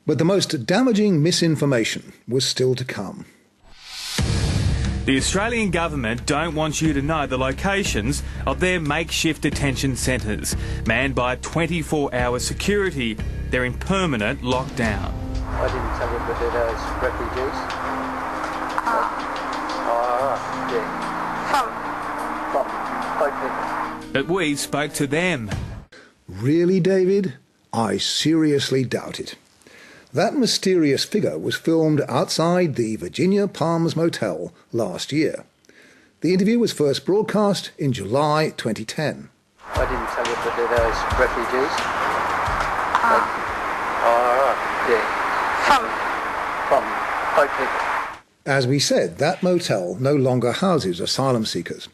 But the most damaging misinformation was still to come. The Australian government don't want you to know the locations of their makeshift detention centres, manned by 24-hour security. They're in permanent lockdown. I didn't tell you that they're refugees. Yeah. But we spoke to them. Really, David? I seriously doubt it. That mysterious figure was filmed outside the Virginia Palms Motel last year. The interview was first broadcast in July 2010. I didn't tell you that they're refugees. As we said, that motel no longer houses asylum seekers.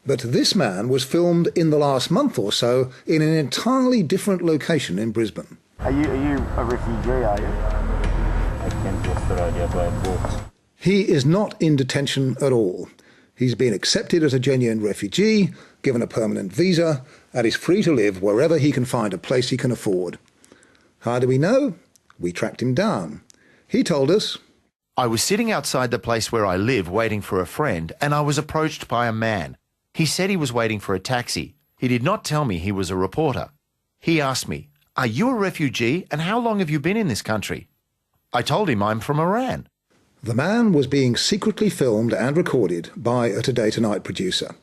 But this man was filmed in the last month or so in an entirely different location in Brisbane. Are you a refugee, are you? I came to Australia by boat. He is not in detention at all. He's been accepted as a genuine refugee, given a permanent visa, and is free to live wherever he can find a place he can afford. How do we know? We tracked him down. He told us, I was sitting outside the place where I live waiting for a friend, and I was approached by a man. He said he was waiting for a taxi. He did not tell me he was a reporter. He asked me, are you a refugee, and how long have you been in this country? I told him I'm from Iran. The man was being secretly filmed and recorded by a Today Tonight producer.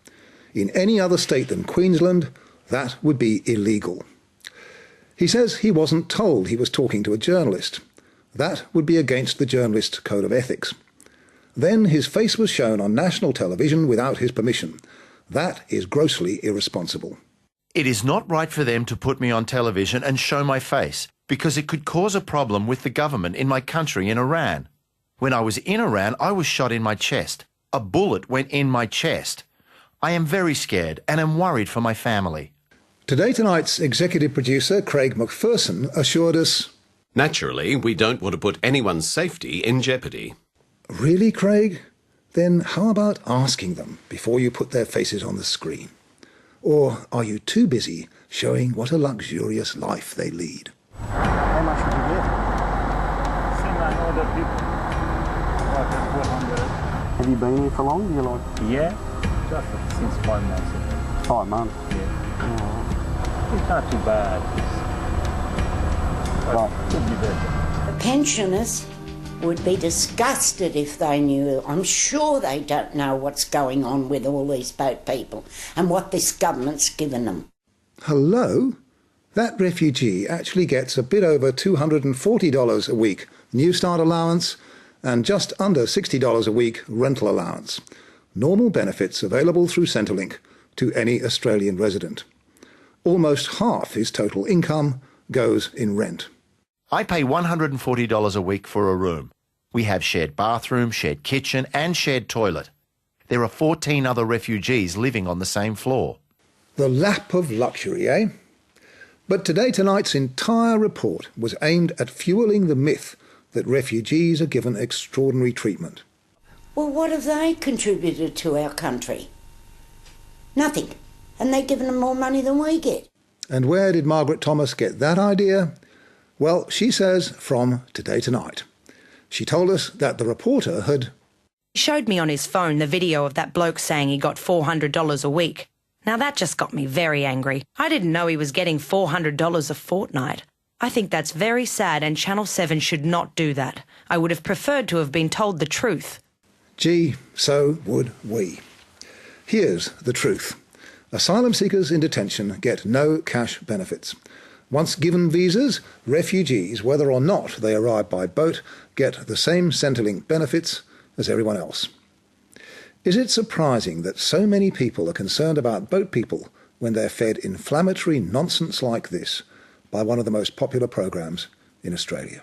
In any other state than Queensland, that would be illegal. He says he wasn't told he was talking to a journalist. That would be against the journalist code of ethics. Then his face was shown on national television without his permission. That is grossly irresponsible. It is not right for them to put me on television and show my face, because it could cause a problem with the government in my country in Iran. When I was in Iran, I was shot in my chest. A bullet went in my chest. I am very scared and am worried for my family. Today Tonight's executive producer, Craig McPherson, assured us, naturally, we don't want to put anyone's safety in jeopardy. Really, Craig? Then how about asking them before you put their faces on the screen? Or are you too busy showing what a luxurious life they lead? How much would you get? Same as other people. Like 400. Have you been here for long? You like? Yeah, just since 5 months ago. 5 months? Yeah. Oh. It's not too bad. It could be better. The pensioners would be disgusted if they knew. I'm sure they don't know what's going on with all these boat people and what this government's given them. Hello? That refugee actually gets a bit over $240 a week New Start allowance and just under $60 a week rental allowance. Normal benefits available through Centrelink to any Australian resident. Almost half his total income goes in rent. I pay $140 a week for a room. We have shared bathroom, shared kitchen and shared toilet. There are 14 other refugees living on the same floor. The lap of luxury, eh? But Today Tonight's entire report was aimed at fueling the myth that refugees are given extraordinary treatment. Well, what have they contributed to our country? Nothing. And they're giving them more money than we get. And where did Margaret Thomas get that idea? Well, she says from Today Tonight. She told us that the reporter had... He showed me on his phone the video of that bloke saying he got $400 a week. Now that just got me very angry. I didn't know he was getting $400 a fortnight. I think that's very sad and Channel 7 should not do that. I would have preferred to have been told the truth. Gee, so would we. Here's the truth. Asylum seekers in detention get no cash benefits. Once given visas, refugees, whether or not they arrive by boat, get the same Centrelink benefits as everyone else. Is it surprising that so many people are concerned about boat people when they're fed inflammatory nonsense like this by one of the most popular programs in Australia?